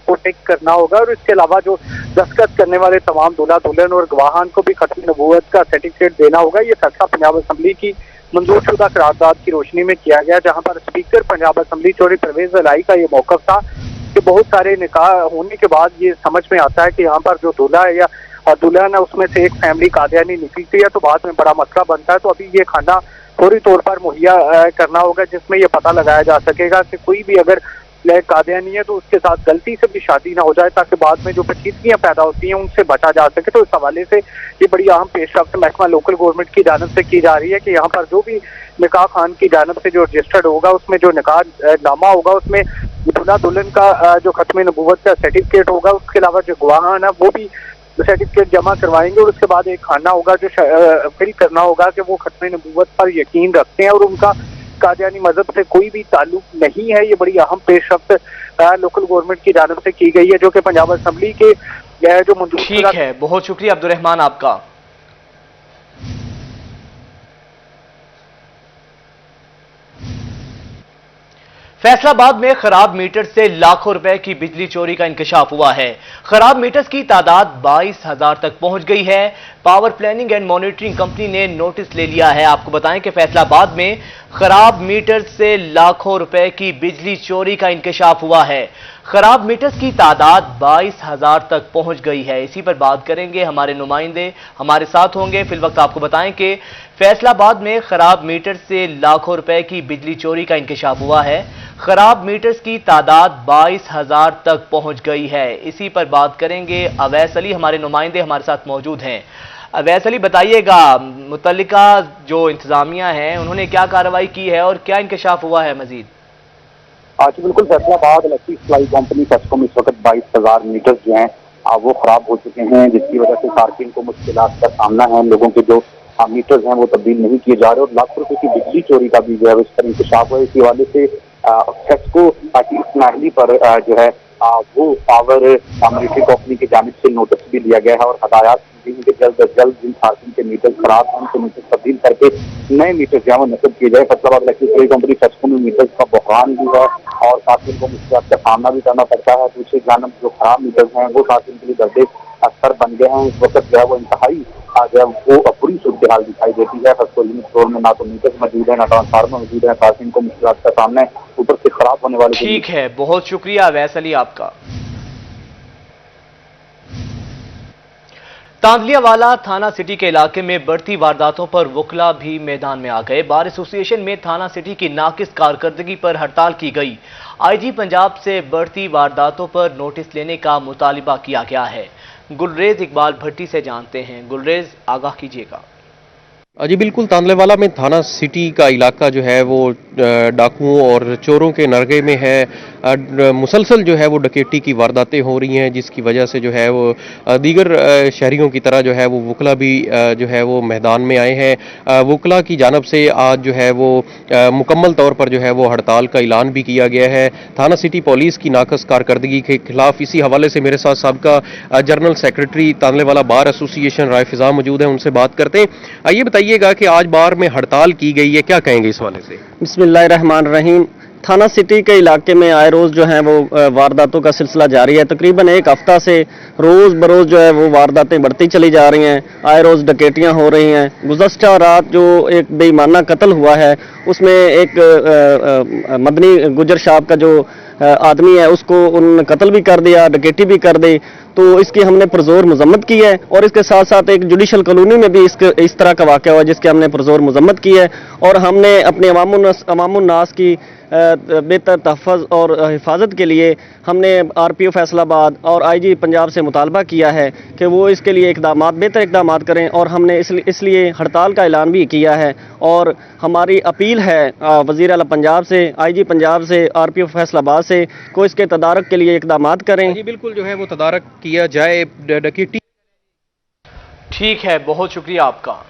کو ٹک کرنا ہوگا. اور اس کے علاوہ جو دستخط کرنے والے تمام دلہا دلہن اور گواہان کو بھی ختم نبوت کا سرٹیفکیٹ دینا ہوگا. یہ فیصلہ پنجاب اسمبلی کی منظور شدہ قرارداد کی روشنی میں کیا گیا، جہاں پر اسپیکر پنجاب اسمبلی چودھری پرویز الہی کا یہ موقف تھا کہ بہت سارے نکاح ہونے کے بعد یہ سمجھ میں آتا ہے کہ یہاں پر جو دلہا ہے یا دلہن ہے اس میں سے ایک فیملی قادیانی نکلتی ہے تو بعد میں بڑا مسئلہ بنتا ہے. تو ابھی یہ خانہ فوری طور پر مہیا کرنا ہوگا، جس میں یہ پتہ لگایا جا سکے گا کہ کوئی بھی اگر قادیانی ہے تو اس کے ساتھ غلطی سے بھی شادی نہ ہو جائے، تاکہ بعد میں جو پیچیدگیاں پیدا ہوتی ہیں ان سے بچا جا سکے. تو اس حوالے سے یہ بڑی اہم پیش رفت محکمہ لوکل گورنمنٹ کی جانب سے کی جا رہی ہے کہ یہاں پر جو بھی نکاح خان کی جانب سے جو رجسٹرڈ ہوگا اس میں جو نکاح نامہ ہوگا اس میں دلہا دلہن کا جو ختم نبوت کا سرٹیفکیٹ ہوگا، اس کے علاوہ جو گواہان ہے وہ بھی سرٹیفکیٹ جمع کروائیں گے. اور اس کے بعد ایک خانہ ہوگا جو فل کرنا ہوگا کہ وہ ختم نبوت پر یقین رکھتے ہیں اور ان کا قادیانی مذہب سے کوئی بھی تعلق نہیں ہے. یہ بڑی اہم پیش رفت لوکل گورنمنٹ کی جانب سے کی گئی ہے جو کہ پنجاب اسمبلی کے جو منظور ٹھیک ہے. بہت شکریہ عبدالرحمان آپ کا. فیصل آباد میں خراب میٹر سے لاکھوں روپے کی بجلی چوری کا انکشاف ہوا ہے. خراب میٹرز کی تعداد 22,000 تک پہنچ گئی ہے. Power planning and monitoring company نے نوٹس لے لیا ہے. آپ کو بتائیں کہ فیصل آباد میں خراب میٹرز سے لاکھوں روپے کی بجلی چوری کا انکشاف ہوا ہے. خراب میٹرز کی تعداد 22,000 تک پہنچ گئی ہے. اسی پر بات کریں گے، ہمارے نمائندے ہمارے ساتھ ہوں گے. فی الوقت آپ کو بتائیں کہ فیصل آباد میں خراب میٹر سے لاکھوں روپے کی بجلی چوری کا انکشاف ہوا ہے. خراب میٹرز کی تعداد 22,000 تک پہنچ گئی ہے. اسی پر بات کریں گے. اویس علی ہمارے نمائندے ہمارے ساتھ موجود ہیں. اویس علی بتائیے گا متعلقہ جو انتظامیہ ہیں انہوں نے کیا کارروائی کی ہے اور کیا انکشاف ہوا ہے مزید؟ آج بالکل فیصل آباد الیکٹرک سپلائی کمپنی فیسکوم اس وقت 22,000 میٹر جو ہیں वो खराब हो चुके हैं, जिसकी वजह से सार्फिन को मुश्किलात का सामना है। लोगों के जो मीटर्स हैं वो तब्दील नहीं किए जा रहे और लाखों रुपए की बिजली चोरी का भी जो है इस पर इंकशाफ हुआ। इसी हवाले से सेस्को की इस नाहली पर जो है वो पावर मिलिट्री कंपनी की जानिब से नोटिस भी दिया गया है और हदायत दी गई कि जल्द अज जल्द जिन सार्फिन के मीटर खराब हैं उनको मीटर तब्दील करके नए मीटर जो है वो नस्ब किए जाए। फैसलाबाद इलेक्ट्रिसिटी कंपनी सेस्को में मीटर्स का बहरान भी है और सार्फिन को मुश्किलात का सामना भी करना पड़ता है। दूसरी जानब जो खराब मीटर्स हैं वो सार्फिन के लिए दर्दे असर बन गए हैं। इस वक्त जो है वो इंतहाई जो है वो बुरी सूरत हाल दिखाई देती है। फैसलो यूनिट स्टोर में ना तो मीटर्स मौजूद है, ना ट्रांसफार्मर मौजूद है। सार्फिन को मुश्किलात का सामना है, ऊपर से खराब होने वाले। ठीक है, बहुत शुक्रिया वैस अली आपका। तांदलियावाला थाना सिटी के इलाके में बढ़ती वारदातों पर वकला भी मैदान में आ गए। बार एसोसिएशन में थाना सिटी की नाकिस कारकर्दगी पर हड़ताल की गई। आईजी पंजाब से बढ़ती वारदातों पर नोटिस लेने का मुतालिबा किया गया है। गुलरेज इकबाल भट्टी से जानते हैं। गुलरेज, आगाह कीजिएगा। जी बिल्कुल, तांदलेवाला में थाना सिटी का इलाका जो है वो डाकुओं और चोरों के नरगे में है। मुसलसल जो है वो डकैती की वारदातें हो रही हैं, जिसकी वजह से जो है वो दीगर शहरियों की तरह जो है वो वकला भी जो है वो मैदान में आए हैं। वकला की जानब से आज जो है वो मुकम्मल तौर पर जो है वो हड़ताल का ऐलान भी किया गया है थाना सिटी पुलिस की नाकस कारकर्दगी के खिलाफ। इसी हवाले से मेरे साथ सबका जनरल सेक्रेटरी तांदलेवाला बार एसोसिएशन राय फिजा मौजूद है, उनसे बात करते हैं। ये बताइएगा कि आज बार में हड़ताल की गई है, क्या कहेंगे इस हवाले से? बिस्मिल्लाहिर्रहमानिर्रहीम। थाना सिटी के इलाके में आए रोज़ जो है वो वारदातों का सिलसिला जारी है। तकरीबन एक हफ्ता से रोज़ बरोज़ जो है वो वारदातें बढ़ती चली जा रही हैं। आए रोज़ डकैतियां हो रही हैं। गुज़श्ता रात जो एक बेईमाना कत्ल हुआ है उसमें एक मदनी गुजर साहब का जो आदमी है उसको उन्होंने कत्ल भी कर दिया, डकैती भी कर दी। तो इसकी हमने पुरजोर मजम्मत की है और इसके साथ साथ एक जुडिशल कॉलोनी में भी इस तरह का वाक़या हुआ जिसकी हमने पुरजोर मजम्मत की है और हमने अपने अवामुन्नास की बेहतर तहफ़्फ़ुज़ और हिफाजत के लिए हमने RPO फैसलाबाद और IG पंजाब से मुतालबा किया है कि वो इसके लिए बेहतर इक़दाम करें और हमने इसलिए हड़ताल का ऐलान भी किया है। और हमारी अपील है वज़ीर आला पंजाब से, IG पंजाब से, RPO फैसलाबाद से को इसके तदारक के लिए इक़दाम करें। जी बिल्कुल, जो है वो तदारक किया जाए डकैती। ठीक है, बहुत शुक्रिया आपका।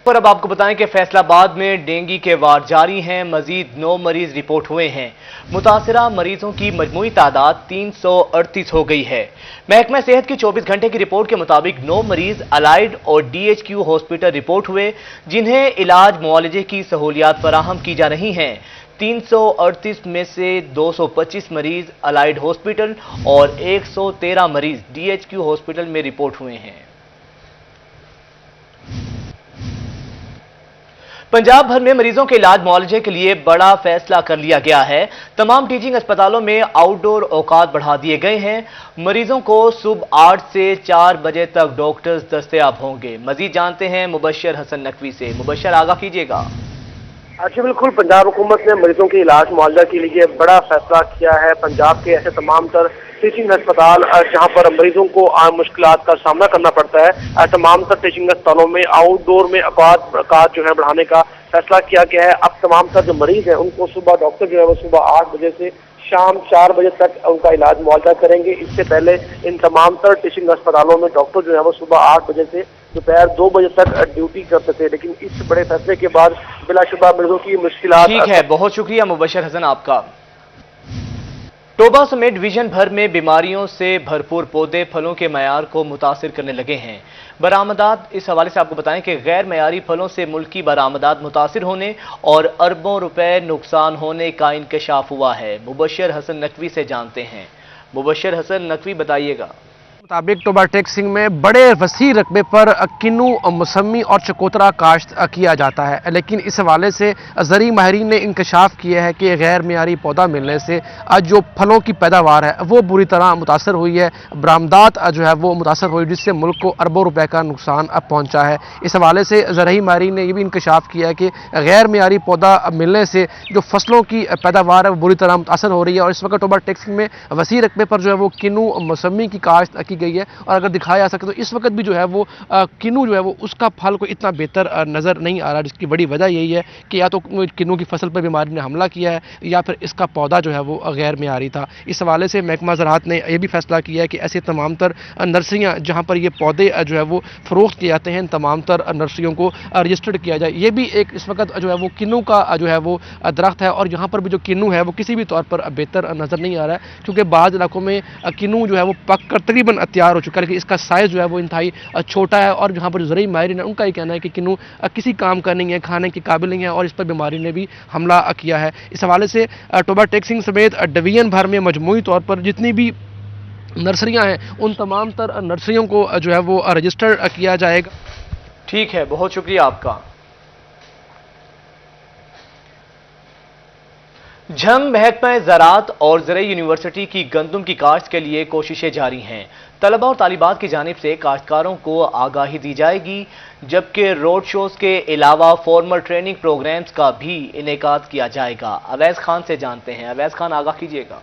पर अब आपको बताएं कि फैसलाबाद में डेंगू के वार जारी हैं। मजीद 9 मरीज रिपोर्ट हुए हैं। मुतासरा मरीजों की मजमूई तादाद 338 हो गई है। महकमा सेहत की 24 घंटे की रिपोर्ट के मुताबिक 9 मरीज अलाइड और DHQ हॉस्पिटल रिपोर्ट हुए, जिन्हें इलाज मुआलजे की सहूलियात फराहम की जा रही हैं। 338 में से 225 मरीज अलाइड हॉस्पिटल और 113 मरीज DHQ हॉस्पिटल में रिपोर्ट हुए हैं। पंजाब भर में मरीजों के इलाज मुआलजे के लिए बड़ा फैसला कर लिया गया है। तमाम टीचिंग अस्पतालों में आउटडोर औकात बढ़ा दिए गए हैं। मरीजों को सुबह 8 से 4 बजे तक डॉक्टर्स दस्तयाब होंगे। मजीद जानते हैं मुबशर हसन नकवी से। मुबशर, आगाह कीजिएगा। जी बिल्कुल, पंजाब हुकूमत ने मरीजों के इलाज मुआवजा के लिए बड़ा फैसला किया है। पंजाब के ऐसे तमाम तर टीचिंग अस्पताल जहां पर मरीजों को आम मुश्किलात का सामना करना पड़ता है, तमाम तर टीचिंग अस्पतालों में आउटडोर में औकात जो है बढ़ाने का फैसला किया गया है। अब तमाम तर जो मरीज हैं उनको सुबह डॉक्टर जो है वो सुबह 8 बजे से शाम 4 बजे तक उनका इलाज मुआवजा करेंगे। इससे पहले इन तमाम तर टीचिंग अस्पतालों में डॉक्टर जो है वो सुबह 8 बजे से दोपहर 2 बजे तक ड्यूटी करते थे, लेकिन इस बड़े फैसले के बाद बिलाशुबा मरीजों की मुश्किलात। ठीक है, बहुत शुक्रिया मुबशर हसन आपका। टोबा समेत डिवीजन भर में बीमारियों से भरपूर पौधे फलों के मयार को मुतासिर करने लगे हैं। बरामदात, इस हवाले से आपको बताएं कि गैर मयारी फलों से मुल्की बरामदात मुतासिर होने और अरबों रुपए नुकसान होने का इंकशाफ हुआ है। मुबशर हसन नकवी से जानते हैं। मुबशर हसन नकवी, बताइएगा। मुताबिक टोबा टेक्सिंग में बड़े वसी रकबे पर किन्नू, मौसमी और चकोतरा काश्त किया जाता है, लेकिन इस हवाले से ज़री माहिरीन ने इंकशाफ किया है कि गैर मियारी पौधा मिलने से जो फलों की पैदावार है वो बुरी तरह मुतासर हुई है। बरामदात जो है वो मुतासर हुई, जिससे मुल्क को अरबों रुपए का नुकसान पहुँचा है। इस हवाले से ज़री माहिरीन ने यह भी इंकशाफ किया है कि गैर मियारी पौधा मिलने से जो फसलों की पैदावार है वो बुरी तरह मुतासर हो रही है। और इस वक्त टोबा टेक्सिंग में वसी रकबे पर जो है वो किन्नू, मौसमी की काश्त की کی گئی ہے، اور اگر دکھایا جا سکے تو اس وقت بھی جو ہے وہ کنو جو ہے وہ اس کا پھل کو اتنا بہتر نظر نہیں آ رہا، جس کی بڑی وجہ یہی ہے کہ یا تو کنو کی فصل پر بیماری نے حملہ کیا ہے یا پھر اس کا پودا جو ہے وہ غیر معیاری تھا۔ اس حوالے سے محکمہ زراعت نے یہ بھی فیصلہ کیا ہے کہ ایسے تمام تر نرسریاں جہاں پر یہ پودے جو ہے وہ فروخت کیے جاتے ہیں، ان تمام تر نرسریوں کو رجسٹرڈ کیا جائے۔ یہ بھی ایک اس وقت جو ہے وہ کنو کا جو ہے وہ درخت ہے، اور یہاں پر بھی جو کنو ہے وہ کسی بھی طور پر بہتر نظر نہیں آ رہا ہے، کیونکہ بعض علاقوں میں کنو جو ہے وہ پک کر تقریباً تیار ہو چکا ہے، لیکن اس کا سائز جو ہے وہ انتہائی چھوٹا ہے، اور جہاں پر زرعی ماہرین ہیں ان کا یہ کہنا ہے کہ کنو کسی کام کا نہیں ہے، کھانے کے قابل نہیں ہے، اور اس پر بیماری نے بھی حملہ کیا ہے۔ اس حوالے سے ٹوبا ٹیکسنگ سمیت ڈویژن بھر میں مجموعی طور پر جتنی بھی نرسریاں ہیں ان تمام تر نرسریوں کو جو ہے وہ رجسٹر کیا جائے گا۔ ٹھیک ہے، بہت شکریہ آپ کا۔ جھنگ محکمہ زراعت اور زرعی یونیورسٹی کی گندم کی کاشت کے لیے کوششیں جاری ہیں۔ طلباء اور طالبات کی جانب سے کاشتکاروں کو آگاہی دی جائے گی، جبکہ روڈ شوز کے علاوہ فارمل ٹریننگ پروگرامز کا بھی انعقاد کیا جائے گا۔ اویس خان سے جانتے ہیں۔ اویس خان، آگاہ کیجیے گا۔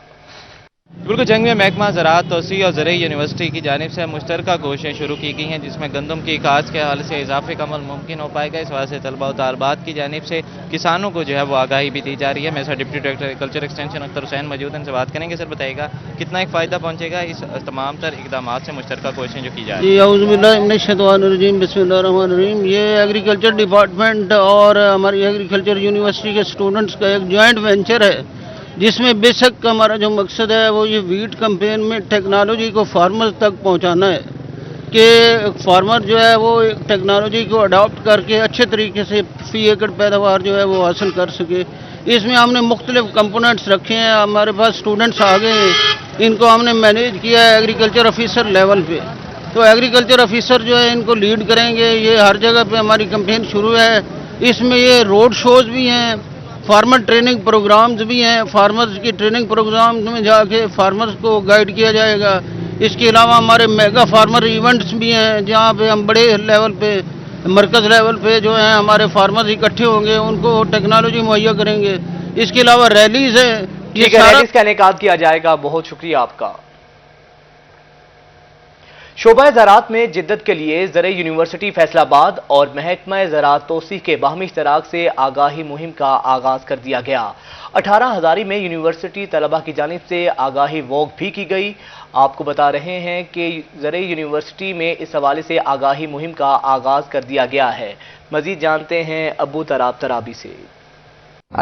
بالکل، جنگ میں محکمہ زراعت توسیع اور زرعی یونیورسٹی کی جانب سے مشترکہ کوششیں شروع کی گئی ہیں، جس میں گندم کی کاشت کے حوالے سے اضافے کا عمل ممکن ہو پائے گا۔ اس وجہ سے طلباء و طالبات کی جانب سے کسانوں کو جو ہے وہ آگاہی بھی دی جا رہی ہے۔ میرے ساتھ deputy director agriculture extension Akhtar Hussain موجود ہیں، ان سے بات کریں گے۔ سر بتائیے گا کتنا ایک فائدہ پہنچے گا اس تمام تر اقدامات سے مشترکہ کوششیں جو کی جا رہی ہیں؟ اعوذ باللہ من الشیطان الرجیم، بسم اللہ الرحمن الرحیم۔ یہ ایگریکلچر ڈپارٹمنٹ اور ہماری ایگریکلچر یونیورسٹی کے اسٹوڈنٹس کا ایک جوائنٹ وینچر ہے، جس میں بے شک ہمارا جو مقصد ہے وہ یہ ویٹ کمپین میں ٹیکنالوجی کو فارمرز تک پہنچانا ہے، کہ فارمر جو ہے وہ ٹیکنالوجی کو اڈاپٹ کر کے اچھے طریقے سے فی ایکڑ پیداوار جو ہے وہ حاصل کر سکے۔ اس میں ہم نے مختلف کمپوننٹس رکھے ہیں، ہمارے پاس اسٹوڈنٹس آ گئے ہیں، ان کو ہم نے مینیج کیا ہے ایگریکلچر آفیسر لیول پہ۔ تو ایگریکلچر آفیسر جو ہے ان کو لیڈ کریں گے۔ یہ ہر جگہ پہ ہماری کمپین شروع ہے۔ اس میں یہ روڈ شوز بھی ہیں، فارمر ٹریننگ پروگرامز بھی ہیں، فارمرز کی ٹریننگ پروگرامز میں جا کے فارمرز کو گائیڈ کیا جائے گا۔ اس کے علاوہ ہمارے میگا فارمر ایونٹس بھی ہیں، جہاں پہ ہم بڑے لیول پہ، مرکز لیول پہ جو ہیں ہمارے فارمرز اکٹھے ہوں گے، ان کو ٹیکنالوجی مہیا کریں گے۔ اس کے علاوہ ریلیز ہے، ٹھیک ہے، ریلیز کا انعقاد کیا جائے گا۔ بہت شکریہ آپ کا۔ شعبہ زراعت میں جدت کے لیے زرعی یونیورسٹی فیصل آباد اور محکمہ زراعت توسیع کے باہمی اشتراک سے آگاہی مہم کا آغاز کر دیا گیا۔ 18 ہزاری میں یونیورسٹی طلبہ کی جانب سے آگاہی واک بھی کی گئی۔ آپ کو بتا رہے ہیں کہ زرعی یونیورسٹی میں اس حوالے سے آگاہی مہم کا آغاز کر دیا گیا ہے۔ مزید جانتے ہیں ابو تراب ترابی سے۔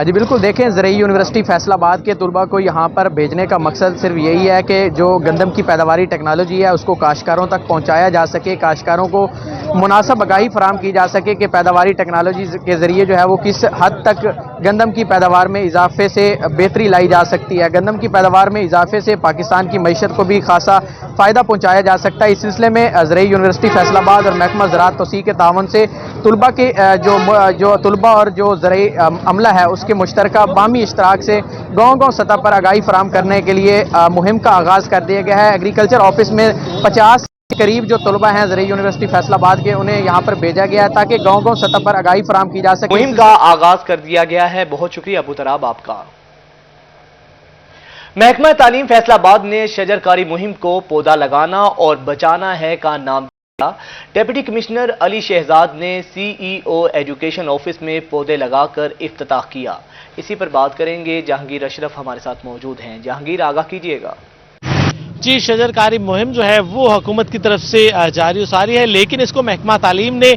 جی بالکل، دیکھیں زرعی یونیورسٹی فیصل آباد کے طلباء کو یہاں پر بھیجنے کا مقصد صرف یہی ہے کہ جو گندم کی پیداواری ٹیکنالوجی ہے اس کو کاشتکاروں تک پہنچایا جا سکے، کاشتکاروں کو مناسب آگاہی فراہم کی جا سکے کہ پیداواری ٹیکنالوجی کے ذریعے جو ہے وہ کس حد تک گندم کی پیداوار میں اضافے سے بہتری لائی جا سکتی ہے۔ گندم کی پیداوار میں اضافے سے پاکستان کی معیشت کو بھی خاصا فائدہ پہنچایا جا سکتا ہے۔ اس سلسلے میں زرعی یونیورسٹی فیصل آباد اور محکمہ زراعت توسیع کے تعاون سے طلباء کے جو طلباء اور جو زرعی عملہ ہے اس کے مشترکہ باہمی اشتراک سے گاؤں سطح پر آگاہی فراہم کرنے کے لیے مہم کا آغاز کر دیا گیا ہے۔ ایگریکلچر آفس میں 50 کے قریب جو طلباء ہیں زرعی یونیورسٹی فیصل آباد کے، انہیں یہاں پر بھیجا گیا ہے تاکہ گاؤں سطح پر آگاہی فراہم کی جا سکے۔ مہم کا آغاز کر دیا گیا ہے۔ بہت شکریہ ابو تراب آپ کا۔ محکمہ تعلیم فیصل آباد نے شجرکاری مہم کو پودا لگانا اور بچانا ہے کا نام دیا۔ ڈپٹی کمشنر علی شہزاد نے سی ای او ایجوکیشن آفس میں پودے لگا کر افتتاح کیا۔ اسی پر بات کریں گے، جہانگیر اشرف ہمارے ساتھ موجود ہیں۔ جہانگیر، آگاہ کیجیے گا۔ جی، شجرکاری مہم جو ہے وہ حکومت کی طرف سے جاری و ساری ہے، لیکن اس کو محکمہ تعلیم نے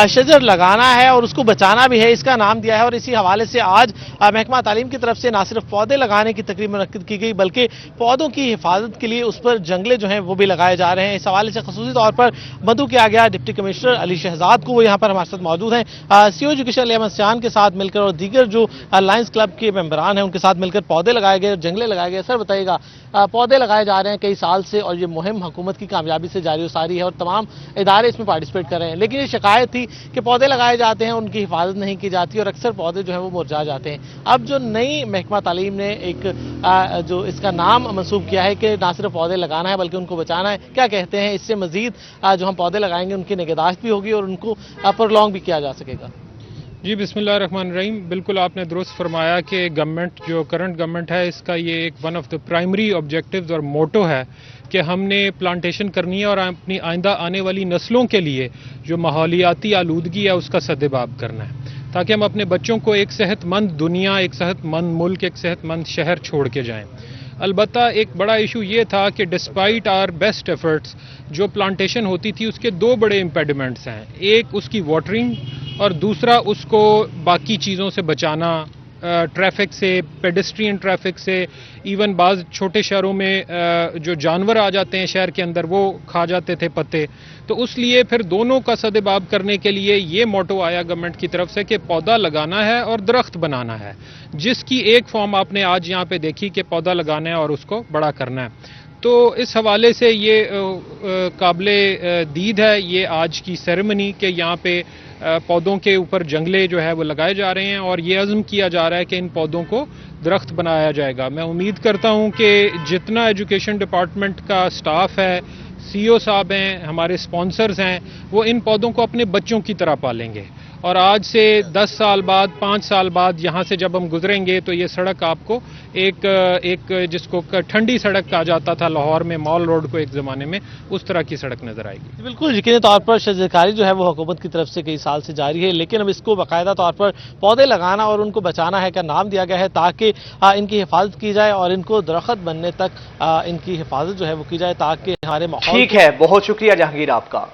شجر لگانا ہے اور اس کو بچانا بھی ہے، اس کا نام دیا ہے۔ اور اسی حوالے سے آج محکمہ تعلیم کی طرف سے نہ صرف پودے لگانے کی تقریب منعقد کی گئی بلکہ پودوں کی حفاظت کے لیے اس پر جنگلے جو ہیں وہ بھی لگائے جا رہے ہیں۔ اس حوالے سے خصوصی طور پر مدعو کیا گیا ڈپٹی کمشنر علی شہزاد کو، وہ یہاں پر ہمارے ساتھ موجود ہیں، سی او ایجوکیشن علی احمد سیان کے ساتھ مل کر اور دیگر جو لائنز کلب کے ممبران ہیں ان کے ساتھ مل کر پودے لگائے گئے، جنگلے لگائے گئے۔ سر بتائیے گا، پودے لگائے جا رہے ہیں کئی سال سے اور یہ مہم حکومت کی کامیابی سے جاری و ساری ہے اور تمام ادارے اس میں پارٹیسپیٹ کر رہے ہیں، لیکن یہ شکایت تھی کہ پودے لگائے جاتے ہیں، ان کی حفاظت نہیں کی جاتی اور اکثر پودے جو ہیں وہ مرجھا جاتے ہیں۔ اب جو نئی محکمہ تعلیم نے ایک جو اس کا نام منسوب کیا ہے کہ نہ صرف پودے لگانا ہے بلکہ ان کو بچانا ہے، کیا کہتے ہیں اس سے مزید جو ہم پودے لگائیں گے ان کی نگہداشت بھی ہوگی اور ان کو پرولونگ بھی کیا جا سکے گا؟ جی بسم اللہ الرحمن الرحیم. بالکل آپ نے درست فرمایا کہ گورنمنٹ جو کرنٹ گورنمنٹ ہے اس کا یہ ایک one of the primary objectives اور موٹو ہے کہ ہم نے پلانٹیشن کرنی ہے اور اپنی آئندہ آنے والی نسلوں کے لیے جو ماحولیاتی آلودگی ہے اس کا سدباب کرنا ہے تاکہ ہم اپنے بچوں کو ایک صحت مند دنیا، ایک صحت مند ملک، ایک صحت مند شہر چھوڑ کے جائیں. البتہ ایک بڑا ایشو یہ تھا کہ ڈسپائٹ آر بیسٹ ایفرٹس جو پلانٹیشن ہوتی تھی اس کے دو بڑے امپیڈیمنٹس ہیں. ایک اس کی واٹرنگ اور دوسرا اس کو باقی چیزوں سے بچانا، ٹریفک سے، پیڈسٹرین ٹریفک سے، ایون بعض چھوٹے شہروں میں جو جانور آ جاتے ہیں شہر کے اندر وہ کھا جاتے تھے پتے. تو اس لیے پھر دونوں کا سدباب کرنے کے لیے یہ موٹو آیا گورنمنٹ کی طرف سے کہ پودا لگانا ہے اور درخت بنانا ہے، جس کی ایک فارم آپ نے آج یہاں پہ دیکھی کہ پودا لگانا ہے اور اس کو بڑا کرنا ہے. تو اس حوالے سے یہ قابل دید ہے یہ آج کی سیریمنی کہ یہاں پہ پودوں کے اوپر جنگلے جو ہے وہ لگائے جا رہے ہیں اور یہ عزم کیا جا رہا ہے کہ ان پودوں کو درخت بنایا جائے گا. میں امید کرتا ہوں کہ جتنا ایجوکیشن ڈپارٹمنٹ کا سٹاف ہے، سی او صاحب ہیں، ہمارے سپانسرز ہیں، وہ ان پودوں کو اپنے بچوں کی طرح پالیں گے اور آج سے 10 سال بعد، 5 سال بعد یہاں سے جب ہم گزریں گے تو یہ سڑک آپ کو ایک جس کو ٹھنڈی سڑک کہا جاتا تھا لاہور میں، مال روڈ کو ایک زمانے میں، اس طرح کی سڑک نظر آئے گی. بالکل یقینی طور پر شجرکاری جو ہے وہ حکومت کی طرف سے کئی سال سے جاری ہے، لیکن اب اس کو باقاعدہ طور پر پودے لگانا اور ان کو بچانا ہے کا نام دیا گیا ہے تاکہ ان کی حفاظت کی جائے اور ان کو درخت بننے تک ان کی حفاظت جو ہے وہ کی جائے تاکہ ہمارے ماحول. ٹھیک ہے، بہت شکریہ جہانگیر آپ کا.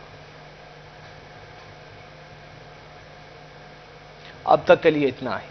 اب تک کے لیے اتنا ہی.